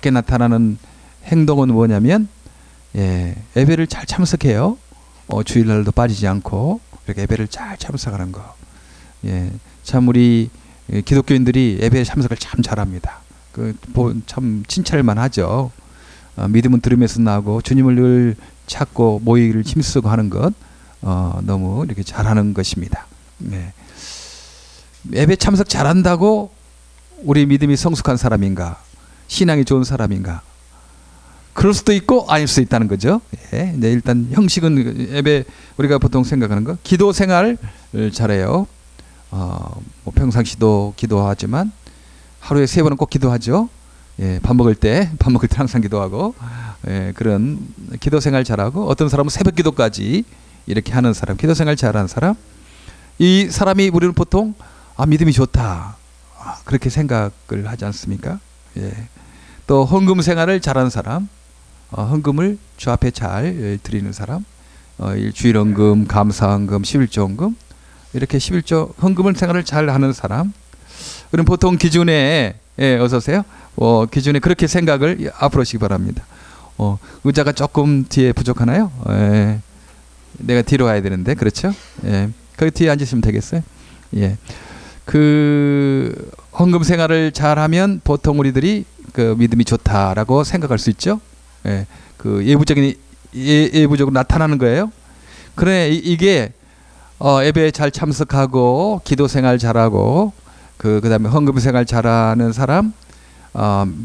나타나는 행동은 뭐냐면 예배를 잘 참석해요. 주일날도 빠지지 않고 이렇게 예배를 잘 참석하는 거. 참 우리 기독교인들이 예배 참석을 참 잘합니다. 참 칭찬할만 하죠. 믿음은 들음에서 나고 주님을 늘 찾고 모이기를 힘쓰고 하는 것 너무 이렇게 잘하는 것입니다. 예배 참석 잘한다고 우리 믿음이 성숙한 사람인가, 신앙이 좋은 사람인가? 그럴 수도 있고 아닐 수도 있다는 거죠. 일단 형식은 예배 우리가 보통 생각하는 거, 기도 생활을 잘해요. 뭐 평상시도 기도하지만 하루에 3번은 꼭 기도하죠. 밥 먹을 때 항상 기도하고 그런 기도 생활 잘하고, 어떤 사람은 새벽 기도까지 이렇게 하는 사람, 기도 생활 잘하는 사람, 이 사람이 우리는 보통 믿음이 좋다 그렇게 생각을 하지 않습니까? 또 헌금 생활을 잘하는 사람, 헌금을 주 앞에 잘 드리는 사람, 주일 헌금, 감사 헌금, 11조 헌금, 이렇게 11조 헌금을 생활을 잘 하는 사람, 그럼 보통 기준에 어서 오세요. 기준에 그렇게 생각을 앞으로 하시기 바랍니다. 의자가 조금 뒤에 부족하나요? 내가 뒤로 와야 되는데, 그렇죠? 거기 뒤에 앉으시면 되겠어요. 그 헌금 생활을 잘하면 보통 우리들이 그 믿음이 좋다라고 생각할 수 있죠. 그 예부적으로 나타나는 거예요. 그래 이게 예배에 잘 참석하고 기도 생활 잘하고 그다음에 헌금 생활 잘하는 사람,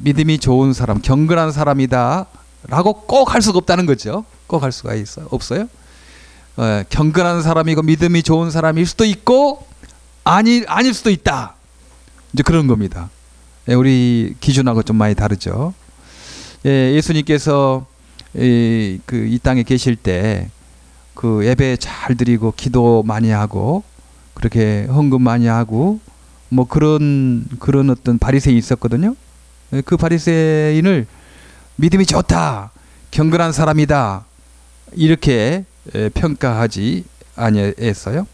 믿음이 좋은 사람, 경건한 사람이다라고 꼭 할 수가 없다는 거죠. 꼭 할 수가 없어요. 경건한 사람이고 믿음이 좋은 사람일 수도 있고 아닐 수도 있다. 이제 그런 겁니다. 우리 기준하고 좀 많이 다르죠. 예수님께서 이 땅에 계실 때 그 예배 잘 드리고 기도 많이 하고 그렇게 헌금 많이 하고 뭐 그런 어떤 바리새인이 있었거든요. 그 바리새인을 믿음이 좋다, 경건한 사람이다 이렇게 평가하지 아니했어요.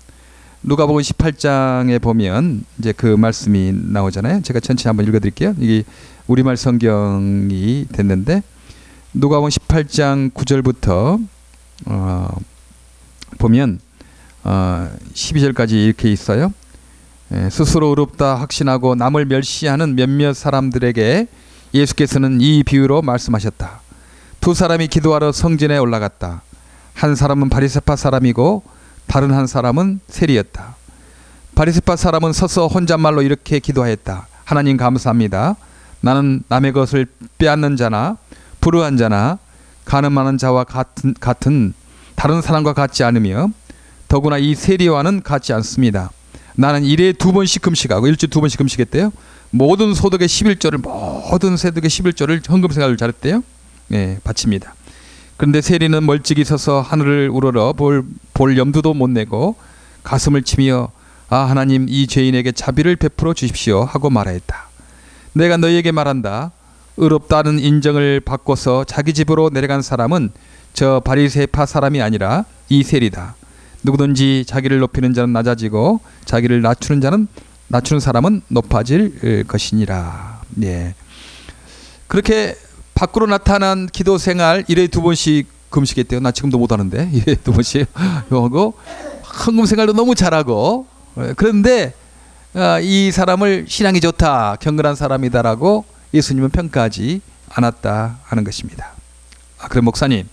누가복음 18장에 보면 이제 그 말씀이 나오잖아요. 제가 천천히 한번 읽어드릴게요. 이게 우리말 성경이 됐는데 누가복음 18장 9절부터 보면 12절까지 이렇게 있어요. 스스로 의롭다 확신하고 남을 멸시하는 몇몇 사람들에게 예수께서는 이 비유로 말씀하셨다. 2 사람이 기도하러 성전에 올라갔다. 한 사람은 바리새파 사람이고 다른 한 사람은 세리였다. 바리새파 사람은 서서 혼잣말로 이렇게 기도하였다. 하나님 감사합니다. 나는 남의 것을 빼앗는 자나 불의한 자나 가늠하는 자와 같은 다른 사람과 같지 않으며 더구나 이 세리와는 같지 않습니다. 나는 일에 2번씩 금식하고 일주일에 2번씩 금식했대요. 모든 소득의 11조를 헌금 생활을 잘했대요. 바칩니다. 그런데 세리는 멀찍이 서서 하늘을 우러러 볼 염두도 못 내고 가슴을 치며 하나님 이 죄인에게 자비를 베풀어 주십시오 하고 말하였다. 내가 너희에게 말한다. 의롭다는 인정을 받고서 자기 집으로 내려간 사람은 저 바리새파 사람이 아니라 이 세리다. 누구든지 자기를 높이는 자는 낮아지고 자기를 낮추는 사람은 높아질 것이니라. 그렇게 밖으로 나타난 기도 생활 1회에 2번씩 금식했대요. 나 지금도 못하는데 1회에 2번씩 하고 헌금 생활도 너무 잘하고, 그런데 이 사람을 신앙이 좋다, 경건한 사람이다라고 예수님은 평가하지 않았다 하는 것입니다. 그럼 목사님,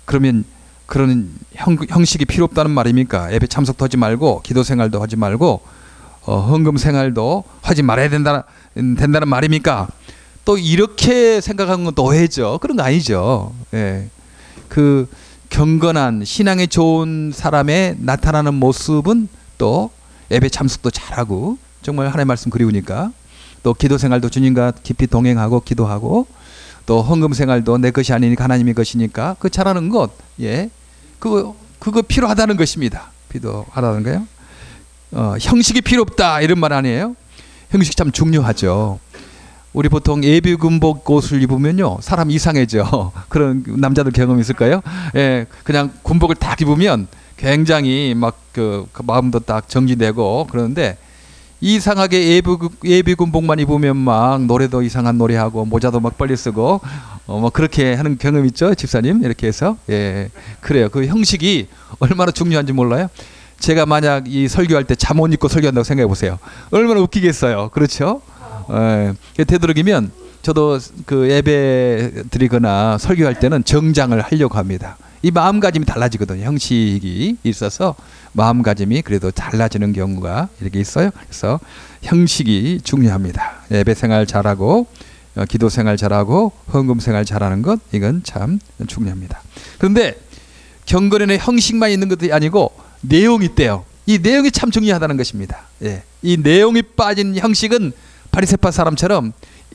그러면 그런 형식이 필요 없다는 말입니까? 예배 참석도 하지 말고 기도 생활도 하지 말고 헌금 생활도 하지 말아야 된다는 말입니까? 또 이렇게 생각하는 건 오해죠. 그런 거 아니죠. 그 경건한 신앙이 좋은 사람의 나타나는 모습은 또 예배 참석도 잘하고 정말 하나님의 말씀 그리우니까 또 기도 생활도 주님과 깊이 동행하고 기도하고 또 헌금 생활도 내 것이 아니니까 하나님의 것이니까 그 잘하는 것, 그거 필요하다는 것입니다. 필요하다는 거예요. 형식이 필요 없다 이런 말 아니에요. 형식 참 중요하죠. 우리 보통 예비군복 옷을 입으면요 사람 이상해져. 그런 남자들 경험 있을까요? 그냥 군복을 딱 입으면 굉장히 막 그 마음도 딱 정지되고 그러는데 이상하게 예비군복만 입으면 막 노래도 이상한 노래하고 모자도 막 빨리 쓰고 뭐 그렇게 하는 경험 있죠, 집사님? 이렇게 해서. 예, 그래요. 그 형식이 얼마나 중요한지 몰라요. 제가 만약 이 설교할 때 잠옷 입고 설교한다고 생각해 보세요. 얼마나 웃기겠어요. 그렇죠? 예, 되도록이면 저도 그 예배 드리거나 설교할 때는 정장을 하려고 합니다. 이 마음가짐이 달라지거든요. 형식이 있어서 마음가짐이 그래도 달라지는 경우가 이렇게 있어요. 그래서 형식이 중요합니다. 예배 생활 잘하고 기도 생활 잘하고 헌금 생활 잘하는 것, 이건 참 중요합니다. 그런데 경건에는 형식만 있는 것도 아니고 내용이 있대요. 이 내용이 참 중요하다는 것입니다. 예. 이 내용이 빠진 형식은 바리새파 사람처럼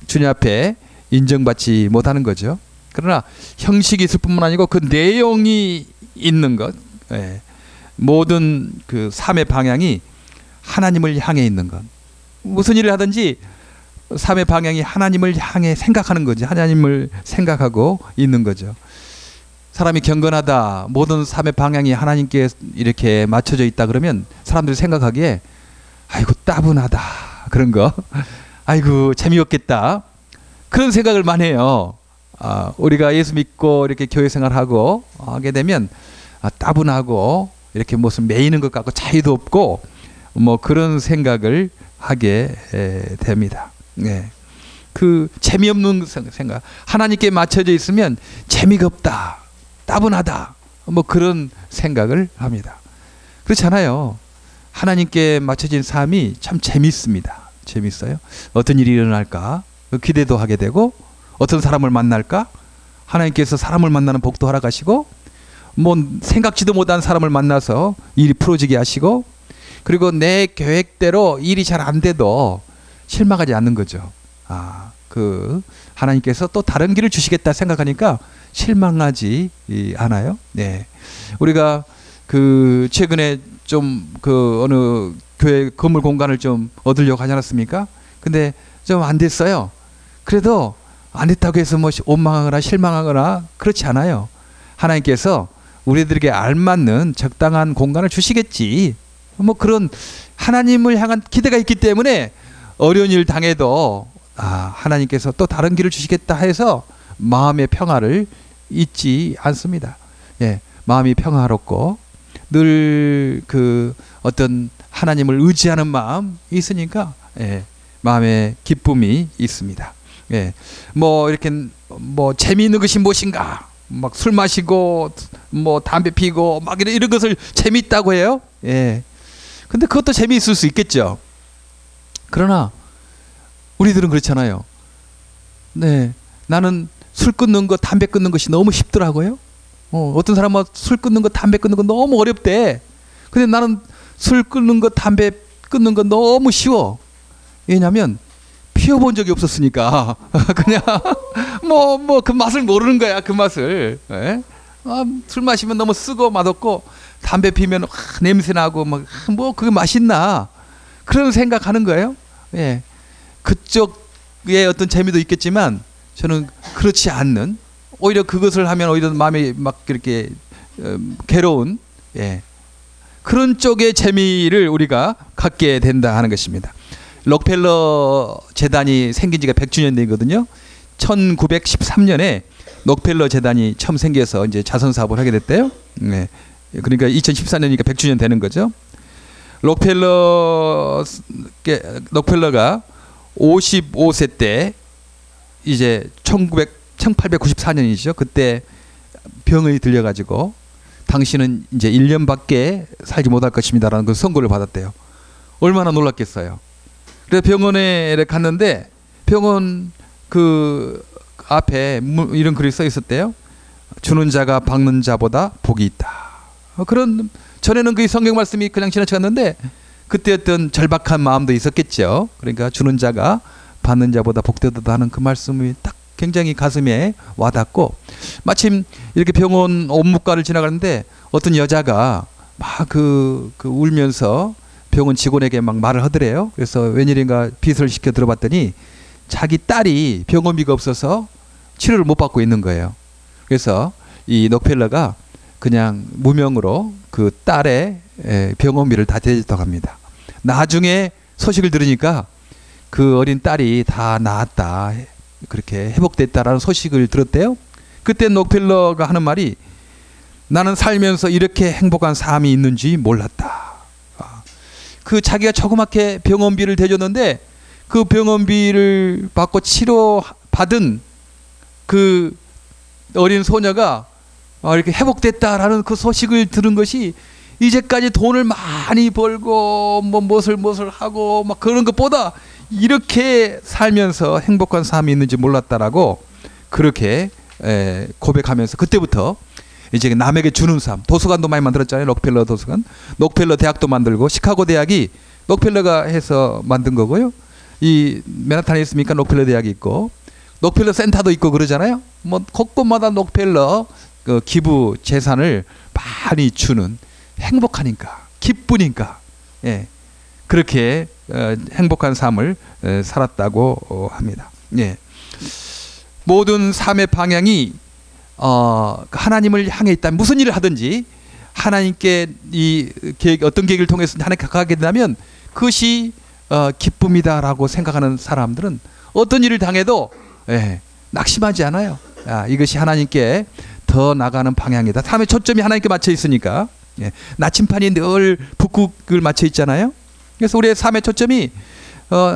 주님 앞에 인정받지 못하는 거죠. 그러나 형식이 있을 뿐만 아니고 그 내용이 있는 것, 예. 모든 그 삶의 방향이 하나님을 향해 있는 것. 무슨 일을 하든지 삶의 방향이 하나님을 향해 생각하는 거지. 하나님을 생각하고 있는 거죠. 사람이 경건하다, 모든 삶의 방향이 하나님께 이렇게 맞춰져 있다 그러면 사람들이 생각하기에 아이고 따분하다, 그런 거, 아이고 재미없겠다, 그런 생각을 많이 해요. 우리가 예수 믿고 이렇게 교회 생활하고 하게 되면 따분하고 이렇게 무슨 매이는 것 같고 차이도 없고 뭐 그런 생각을 하게 됩니다. 네. 그 재미없는 생각, 하나님께 맞춰져 있으면 재미가 없다, 따분하다, 뭐 그런 생각을 합니다. 그렇잖아요. 하나님께 맞춰진 삶이 참 재밌습니다. 재밌어요. 어떤 일이 일어날까 기대도 하게 되고, 어떤 사람을 만날까, 하나님께서 사람을 만나는 복도 허락하시고, 뭐 생각지도 못한 사람을 만나서 일이 풀어지게 하시고, 그리고 내 계획대로 일이 잘 안 돼도 실망하지 않는 거죠. 그 하나님께서 또 다른 길을 주시겠다 생각하니까 실망하지 않아요. 네. 우리가 그 최근에 좀 그 어느 교회 건물 공간을 좀 얻으려고 하지 않았습니까? 근데 좀 안 됐어요. 그래도 안 됐다고 해서 뭐 원망하거나 실망하거나 그렇지 않아요. 하나님께서 우리들에게 알맞는 적당한 공간을 주시겠지. 뭐 그런 하나님을 향한 기대가 있기 때문에 어려운 일 당해도 하나님께서 또 다른 길을 주시겠다 해서 마음의 평화를 잊지 않습니다. 예, 마음이 평화롭고 늘 그 어떤 하나님을 의지하는 마음이 있으니까, 예, 마음의 기쁨이 있습니다. 예, 뭐 이렇게 뭐 재미있는 것이 무엇인가, 막 술 마시고 뭐 담배 피고 막 이런 것을 재미있다고 해요. 예, 근데 그것도 재미있을 수 있겠죠. 그러나 우리들은 그렇잖아요. 네, 나는 술 끊는 거, 담배 끊는 것이 너무 쉽더라고요. 어떤 사람은 술 끊는 거, 담배 끊는 거 너무 어렵대. 근데 나는 술 끊는 거, 담배 끊는 거 너무 쉬워. 왜냐하면 피워본 적이 없었으니까. 그냥 뭐 그 맛을 모르는 거야, 그 맛을. 예? 술 마시면 너무 쓰고 맛없고, 담배 피면 냄새 나고 뭐 그게 맛있나, 그런 생각하는 거예요. 예. 그쪽에 어떤 재미도 있겠지만 저는 그렇지 않는, 오히려 그것을 하면 오히려 마음이 막 이렇게 괴로운, 예, 그런 쪽의 재미를 우리가 갖게 된다 하는 것입니다. 록펠러 재단이 생긴 지가 100주년 되거든요. 1913년에 록펠러 재단이 처음 생겨서 이제 자선 사업을 하게 됐대요. 네. 그러니까 2014년이니까 100주년 되는 거죠. 록펠러가 55세 때, 이제 1894년이죠. 그때 병이 들려가지고 당신은 이제 1년밖에 살지 못할 것입니다라는 그 선고를 받았대요. 얼마나 놀랐겠어요. 그래서 병원에 갔는데 병원 그 앞에 이런 글이 써 있었대요. 주는 자가 받는 자보다 복이 있다. 그런, 전에는 그 성경 말씀이 그냥 지나쳐갔는데 그때 어떤 절박한 마음도 있었겠죠. 그러니까 주는 자가 받는 자보다 복되다 하는 그 말씀이 딱 굉장히 가슴에 와닿고, 마침 이렇게 병원 업무과를 지나가는데 어떤 여자가 막 그 울면서 병원 직원에게 막 말을 하더래요. 그래서 웬일인가 비서를 시켜 들어봤더니 자기 딸이 병원비가 없어서 치료를 못 받고 있는 거예요. 그래서 이 록펠러가 그냥 무명으로 그 딸의 병원비를 다 대줬다고 합니다. 나중에 소식을 들으니까 그 어린 딸이 다 나았다, 그렇게 회복됐다라는 소식을 들었대요. 그때 록펠러가 하는 말이 나는 살면서 이렇게 행복한 삶이 있는지 몰랐다. 그 자기가 조그맣게 병원비를 대줬는데 그 병원비를 받고 치료받은 그 어린 소녀가 이렇게 회복됐다라는 그 소식을 들은 것이 이제까지 돈을 많이 벌고 뭐 무엇을 하고 막 그런 것보다 이렇게 살면서 행복한 삶이 있는지 몰랐다라고 그렇게 고백하면서 그때부터 이제 남에게 주는 삶, 도서관도 많이 만들었잖아요. 록펠러 도서관, 록펠러 대학도 만들고 시카고 대학이 록펠러가 해서 만든 거고요. 이 맨하탄에 있으니까 록펠러 대학이 있고 록펠러 센터도 있고 그러잖아요. 뭐 곳곳마다 록펠러 그 기부 재산을 많이 주는, 행복하니까 기쁘니까 그렇게 행복한 삶을 살았다고 합니다. 모든 삶의 방향이 하나님을 향해 있다. 무슨 일을 하든지 하나님께 이 계획, 어떤 계획을 통해서 하나님께 가게 된다면 그것이 기쁨이다라고 생각하는 사람들은 어떤 일을 당해도 낙심하지 않아요. 이것이 하나님께 더 나가는 방향이다. 삶의 초점이 하나님께 맞춰 있으니까. 나침판이 늘 북극을 맞춰 있잖아요. 그래서 우리의 삶의 초점이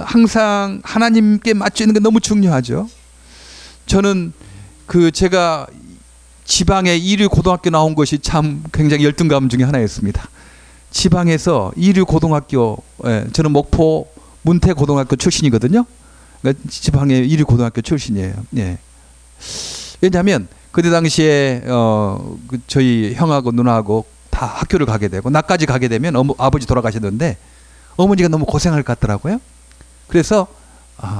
항상 하나님께 맞춰 있는 게 너무 중요하죠. 저는 제가 지방에 이류 고등학교 나온 것이 참 굉장히 열등감 중에 하나였습니다. 지방에서 이류 고등학교, 저는 목포 문태 고등학교 출신이거든요. 그러니까 지방의 이류 고등학교 출신이에요. 왜냐하면 그때 당시에 저희 형하고 누나하고 다 학교를 가게 되고 나까지 가게 되면 아버지 돌아가셨는데 어머니가 너무 고생할 것 같더라고요. 그래서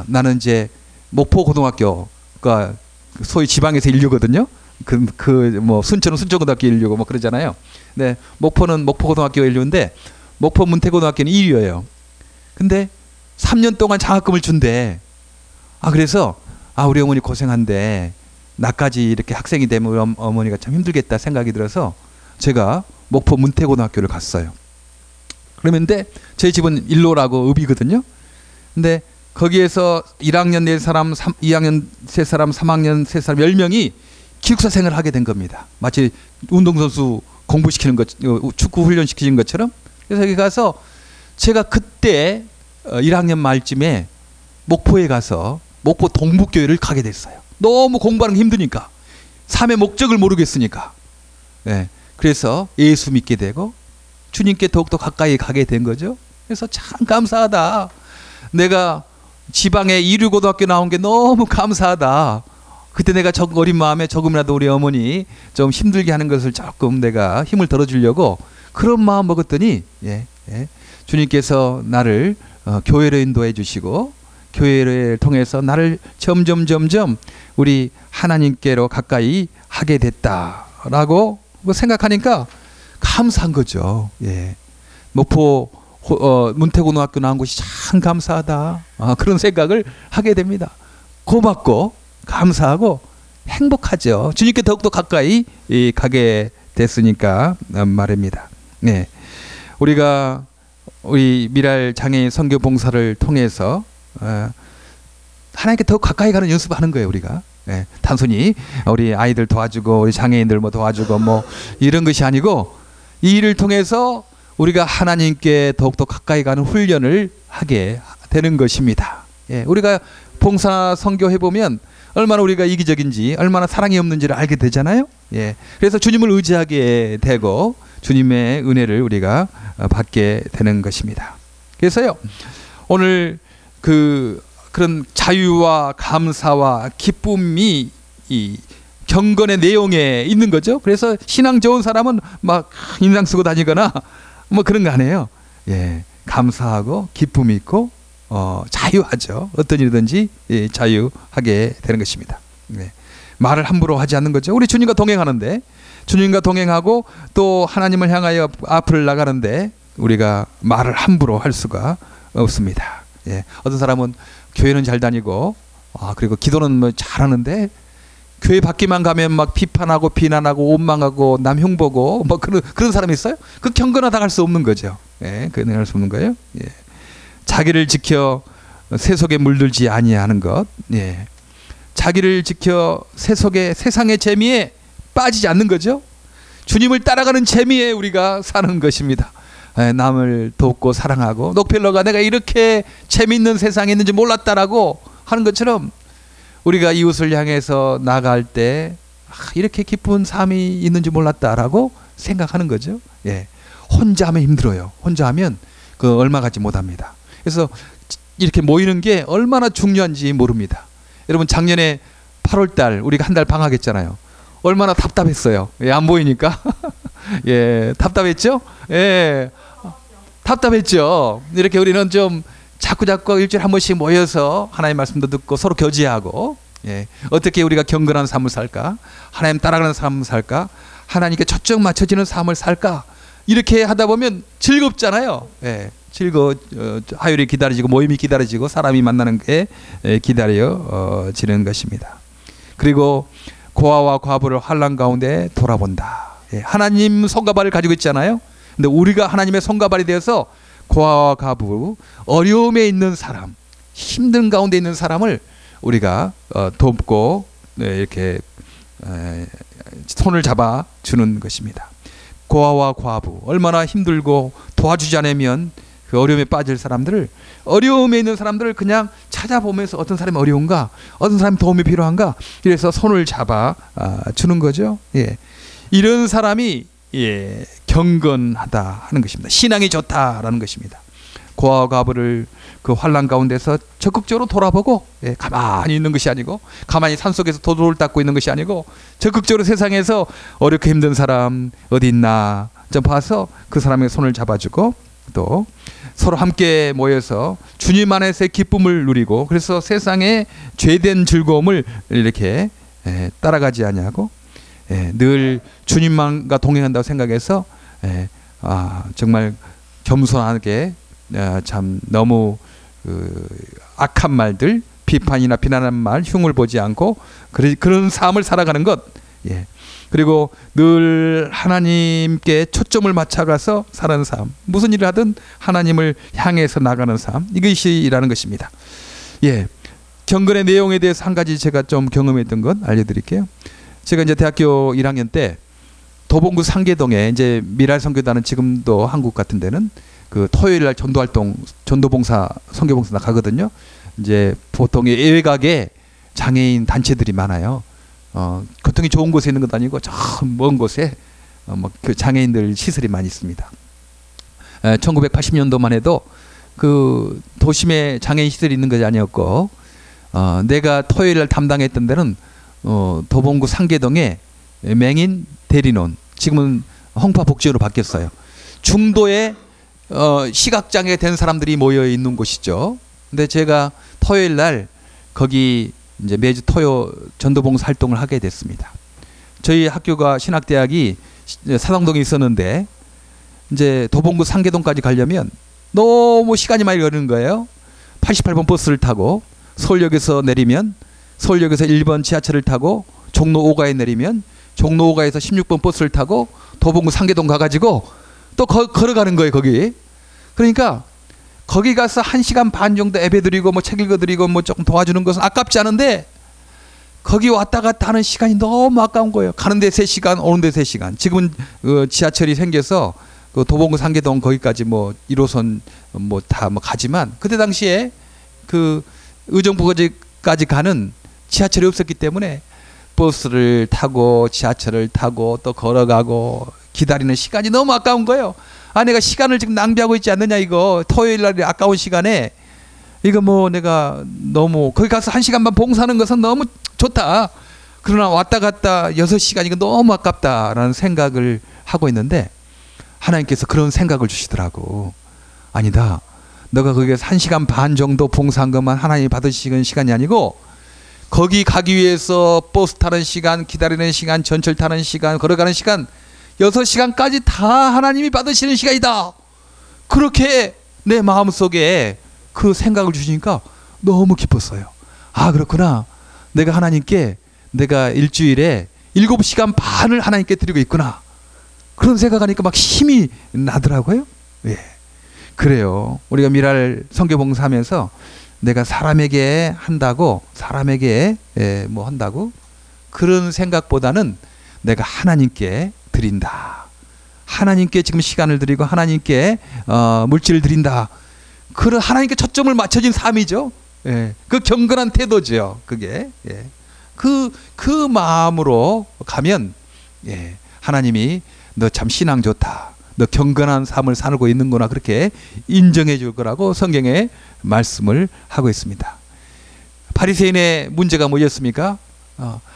나는 이제 목포 고등학교가 소위 지방에서 인류거든요. 뭐 순천은 순천고등학교 인류고 뭐 그러잖아요. 네, 목포는 목포고등학교 인류인데 목포 문태고등학교는 1위예요. 근데 3년 동안 장학금을 준대. 그래서 우리 어머니 고생한데 나까지 이렇게 학생이 되면 어머니가 참 힘들겠다 생각이 들어서 제가 목포 문태고등학교를 갔어요. 그러는데 저희 집은 일로라고 읍이거든요. 근데 거기에서 1학년 4사람, 2학년 3사람, 3학년 3사람 10명이 기숙사 생활을 하게 된 겁니다. 마치 운동선수 공부시키는 것, 축구 훈련시키는 것처럼. 그래서 여기 가서 제가 그때 1학년 말쯤에 목포에 가서 목포 동북교회를 가게 됐어요. 너무 공부하는 게 힘드니까. 삶의 목적을 모르겠으니까. 그래서 예수 믿게 되고 주님께 더욱더 가까이 가게 된 거죠. 그래서 참 감사하다. 내가 지방에 이류고등학교 나온 게 너무 감사하다. 그때 내가 어린 마음에 조금이라도 우리 어머니 좀 힘들게 하는 것을 조금 내가 힘을 덜어주려고 그런 마음 먹었더니 주님께서 나를 교회로 인도해 주시고 교회를 통해서 나를 점점 우리 하나님께로 가까이 하게 됐다라고 생각하니까 감사한 거죠. 목포 문태고등학교 나온 것이 참 감사하다. 그런 생각을 하게 됩니다. 고맙고 감사하고 행복하죠. 주님께 더욱더 가까이 가게 됐으니까 말입니다. 우리가 우리 미랄 장애인 선교 봉사를 통해서 하나님께 더 가까이 가는 연습하는 거예요. 우리가 단순히 우리 아이들 도와주고 우리 장애인들 뭐 도와주고 뭐 이런 것이 아니고 이 일을 통해서 우리가 하나님께 더욱더 가까이 가는 훈련을 하게 되는 것입니다. 우리가 봉사 선교해 보면 얼마나 우리가 이기적인지 얼마나 사랑이 없는지를 알게 되잖아요. 그래서 주님을 의지하게 되고 주님의 은혜를 우리가 받게 되는 것입니다. 그래서요 오늘 그런 자유와 감사와 기쁨이 이 경건의 내용에 있는 거죠. 그래서 신앙 좋은 사람은 막 인상 쓰고 다니거나 뭐 그런 거 아니에요. 감사하고 기쁨이 있고 자유하죠. 어떤 일이든지 자유하게 되는 것입니다. 말을 함부로 하지 않는 거죠. 우리 주님과 동행하는데 주님과 동행하고 또 하나님을 향하여 앞을 나가는데 우리가 말을 함부로 할 수가 없습니다. 어떤 사람은 교회는 잘 다니고 그리고 기도는 뭐 잘하는데 교회 밖에만 가면 막 비판하고 비난하고 원망하고 남 흉보고 뭐 그런 사람이 있어요. 그 경건하다 할 수 없는 거죠. 그건 할 수 없는 거예요. 자기를 지켜 세속에 물들지 아니하는 것, 예. 자기를 지켜 세상의 재미에 빠지지 않는 거죠. 주님을 따라가는 재미에 우리가 사는 것입니다. 예, 남을 돕고 사랑하고, 록펠러가 내가 이렇게 재미있는 세상에 있는지 몰랐다라고 하는 것처럼 우리가 이웃을 향해서 나갈 때 이렇게 기쁜 삶이 있는지 몰랐다라고 생각하는 거죠. 예. 혼자 하면 힘들어요. 혼자 하면 그 얼마 갖지 못합니다. 그래서 이렇게 모이는 게 얼마나 중요한지 모릅니다. 여러분, 작년에 8월달 우리가 한 달 방학했잖아요. 얼마나 답답했어요. 예, 안 보이니까. 예, 답답했죠? 예, 답답했죠. 이렇게 우리는 좀 자꾸 일주일에 한 번씩 모여서 하나님 말씀도 듣고 서로 교제하고, 예, 어떻게 우리가 경건한 삶을 살까? 하나님 따라가는 삶을 살까? 하나님께 초점 맞춰지는 삶을 살까? 이렇게 하다 보면 즐겁잖아요. 예, 화요일이 기다려지고 모임이 기다려지고 사람이 만나는 게 기다려지는 것입니다. 그리고 고아와 과부를 환난 가운데 돌아본다. 예, 하나님 손가발을 가지고 있잖아요. 근데 우리가 하나님의 손가발이 되어서 고아와 과부, 어려움에 있는 사람, 힘든 가운데 있는 사람을 우리가 돕고, 네, 이렇게 손을 잡아 주는 것입니다. 고아와 과부, 얼마나 힘들고 도와주지 않으면 그 어려움에 빠질 사람들을, 어려움에 있는 사람들을 그냥 찾아보면서 어떤 사람이 어려운가, 어떤 사람이 도움이 필요한가, 이래서 손을 잡아 주는 거죠. 예. 이런 사람이, 예, 경건하다 하는 것입니다. 신앙이 좋다라는 것입니다. 고아와 과부를 그 환난 가운데서 적극적으로 돌아보고, 예, 가만히 있는 것이 아니고, 가만히 산속에서 도둑을 닦고 있는 것이 아니고, 적극적으로 세상에서 어렵고 힘든 사람 어디 있나 좀 봐서 그 사람의 손을 잡아주고, 또 서로 함께 모여서 주님 안에서의 기쁨을 누리고, 그래서 세상의 죄된 즐거움을 이렇게 따라가지 아니하고, 늘 주님만과 동행한다고 생각해서, 정말 겸손하게, 참 너무 악한 말들, 비판이나 비난하는 말, 흉을 보지 않고 그런 삶을 살아가는 것, 예. 그리고 늘 하나님께 초점을 맞춰가서 사는 삶, 무슨 일을 하든 하나님을 향해서 나가는 삶, 이것이라는 것입니다. 예, 경건의 내용에 대해서 한 가지 제가 좀 경험했던 것 알려드릴게요. 제가 이제 대학교 1학년 때 도봉구 상계동에, 이제 미랄선교단은 지금도 한국 같은 데는 그 토요일날 전도활동, 전도봉사, 선교봉사 가거든요. 이제 보통 외곽에 장애인 단체들이 많아요. 교통이 좋은 곳에 있는 것도 아니고 저 먼 곳에 그 장애인들 시설이 많이 있습니다. 1980년도만 해도 그 도심에 장애인 시설이 있는 것이 아니었고, 내가 토요일날 담당했던 데는 도봉구 상계동에 맹인 대리논, 지금은 홍파복지로 바뀌었어요. 중도에 시각장애 된 사람들이 모여 있는 곳이죠. 근데 제가 토요일날 거기 이제 매주 토요 전도봉사 활동을 하게 됐습니다. 저희 학교가 신학대학이 사당동에 있었는데, 이제 도봉구 상계동까지 가려면 너무 시간이 많이 걸리는 거예요. 88번 버스를 타고 서울역에서 내리면, 서울역에서 1번 지하철을 타고 종로 5가에 내리면 종로 5가에서 16번 버스를 타고 도봉구 상계동 가가지고 또 걸어가는 거예요, 거기. 그러니까 거기 가서 1시간 반 정도 예배드리고 뭐 책 읽어드리고 뭐 조금 도와주는 것은 아깝지 않은데, 거기 왔다 갔다 하는 시간이 너무 아까운 거예요. 가는데 3시간, 오는데 3시간. 지금은 지하철이 생겨서 그 도봉구 상계동 거기까지 뭐 1호선 뭐 다 뭐 가지만, 그때 당시에 그 의정부까지 가는 지하철이 없었기 때문에 버스를 타고 지하철을 타고 또 걸어가고 기다리는 시간이 너무 아까운 거예요. 내가 시간을 지금 낭비하고 있지 않느냐, 이거 토요일 날에 아까운 시간에 이거 뭐 내가 너무 거기 가서 1시간 반 봉사하는 것은 너무 좋다. 그러나 왔다 갔다 6시간 이거 너무 아깝다라는 생각을 하고 있는데, 하나님께서 그런 생각을 주시더라고. 아니다, 너가 거기에서 1시간 반 정도 봉사한 것만 하나님이 받으시는 시간이 아니고, 거기 가기 위해서 버스 타는 시간, 기다리는 시간, 전철 타는 시간, 걸어가는 시간, 6시간까지 다 하나님이 받으시는 시간이다. 그렇게 내 마음속에 그 생각을 주시니까 너무 기뻤어요. 그렇구나. 내가 하나님께, 내가 일주일에 7시간 반을 하나님께 드리고 있구나. 그런 생각하니까 막 힘이 나더라고요. 예. 그래요. 우리가 미랄 선교봉사하면서 내가 사람에게 한다고, 사람에게 뭐 한다고, 그런 생각보다는 내가 하나님께 드린다. 하나님께 지금 시간을 드리고 하나님께 물질을 드린다. 그런 하나님께 초점을 맞춰진 삶이죠. 예. 그 경건한 태도죠. 그게. 예. 그 마음으로 가면, 예. 하나님이 너 참 신앙 좋다. 너 경건한 삶을 살고 있는구나. 그렇게 인정해 줄 거라고 성경에 말씀을 하고 있습니다. 바리새인의 문제가 뭐였습니까?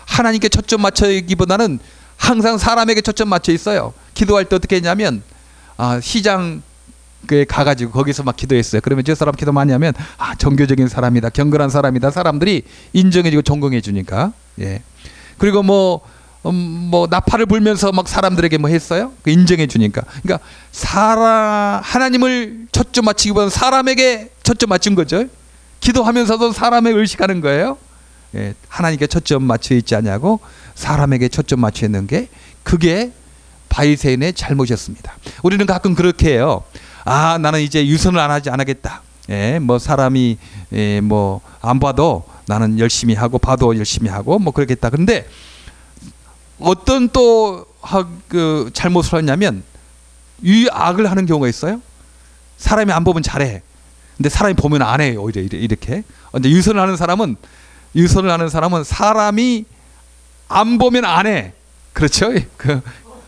하나님께 초점 맞춰기보다는 항상 사람에게 초점 맞춰 있어요. 기도할 때 어떻게 했냐면 시장에 가가지고 거기서 막 기도했어요. 그러면 저 사람 기도 많이 하면 정교적인 사람이다, 경건한 사람이다, 사람들이 인정해주고 존경해 주니까. 예. 그리고 뭐 나팔을 불면서 막 사람들에게 뭐 했어요? 인정해 주니까. 그러니까 하나님을 초점 맞추기보다는 사람에게 초점 맞춘 거죠. 기도하면서도 사람을 의식하는 거예요. 예, 하나님께 초점 맞춰 있지 않냐고 사람에게 초점 맞춰 있는 게, 그게 바리새인의 잘못이었습니다. 우리는 가끔 그렇게 해요. 나는 이제 유선을 안 하겠다. 예, 뭐 사람이 뭐 안 봐도 나는 열심히 하고, 봐도 열심히 하고 뭐 그렇겠다. 그런데 어떤 또 그 잘못을 하냐면 위악을 하는 경우가 있어요. 사람이 안 보면 잘해. 근데 사람이 보면 안 해요. 오히려 이렇게. 근데 유선을 하는 사람은 사람이 안 보면 안 해. 그렇죠?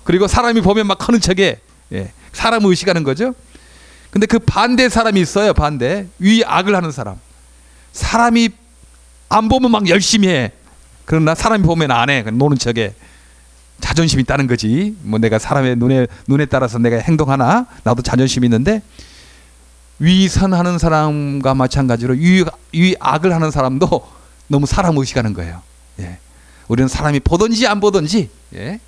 그리고 사람이 보면 막 하는 척해. 예. 사람을 의식하는 거죠. 근데 그 반대 사람이 있어요. 반대. 위악을 하는 사람. 사람이 안 보면 막 열심히 해. 그러나 사람이 보면 안 해. 노는 척해. 자존심이 있다는 거지. 뭐 내가 사람의 눈에 따라서 내가 행동하나? 나도 자존심이 있는데, 위선하는 사람과 마찬가지로 위악을 하는 사람도 너무 사람 의식하는 거예요. 예. 우리는 사람이 보든지 안 보든지, 예.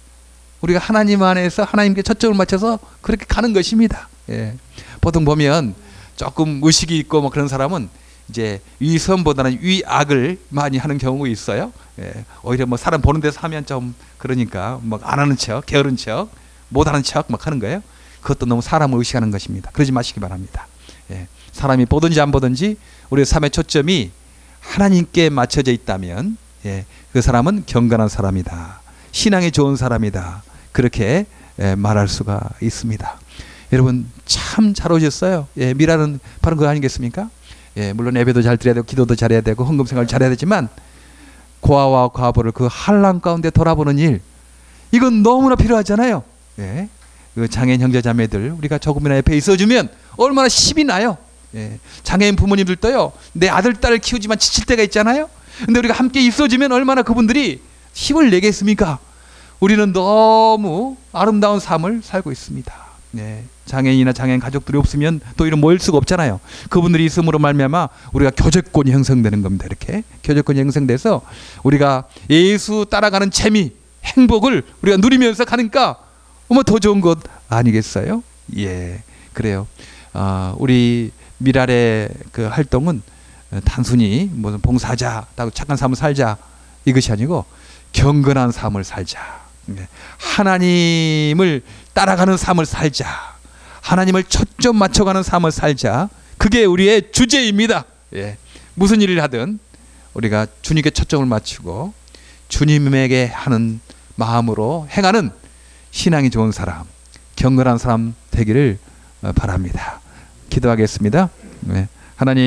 우리가 하나님 안에서 하나님께 초점을 맞춰서 그렇게 가는 것입니다. 예. 보통 보면 조금 의식이 있고 뭐 그런 사람은 이제 위선보다는 위악을 많이 하는 경우가 있어요. 예. 오히려 뭐 사람 보는 데서 하면 좀 그러니까 막 안 하는 척, 게으른 척, 못 하는 척 막 하는 거예요. 그것도 너무 사람을 의식하는 것입니다. 그러지 마시기 바랍니다. 예. 사람이 보든지 안 보든지 우리의 삶의 초점이 하나님께 맞춰져 있다면, 예, 그 사람은 경건한 사람이다, 신앙이 좋은 사람이다, 그렇게 말할 수가 있습니다. 여러분 참 잘 오셨어요. 예, 미라는 바로 그거 아니겠습니까? 예, 물론 예배도 잘 드려야 되고 기도도 잘해야 되고 헌금 생활 잘해야 되지만 고아와 과부를 그 환난 가운데 돌아보는 일, 이건 너무나 필요하잖아요. 예, 그 장애인 형제 자매들 우리가 조금이나 옆에 있어주면 얼마나 힘이 나요. 예, 장애인 부모님들도요, 내 아들 딸을 키우지만 지칠 때가 있잖아요. 근데 우리가 함께 있어주면 얼마나 그분들이 힘을 내겠습니까? 우리는 너무 아름다운 삶을 살고 있습니다. 네, 장애인이나 장애인 가족들이 없으면 또 이런 모일 수가 없잖아요. 그분들이 있음으로 말미암아 우리가 교제권이 형성되는 겁니다. 이렇게 교제권이 형성돼서 우리가 예수 따라가는 재미, 행복을 우리가 누리면서 가니까 더 좋은 것 아니겠어요? 예, 그래요. 우리 미랄의 그 활동은 단순히 무슨 봉사하자, 착한 삶을 살자 이것이 아니고 경건한 삶을 살자, 하나님을 따라가는 삶을 살자, 하나님을 초점 맞춰가는 삶을 살자, 그게 우리의 주제입니다. 예. 무슨 일을 하든 우리가 주님께 초점을 맞추고 주님에게 하는 마음으로 행하는 신앙이 좋은 사람, 경건한 사람 되기를 바랍니다. 기도하겠습니다. 네. 하나님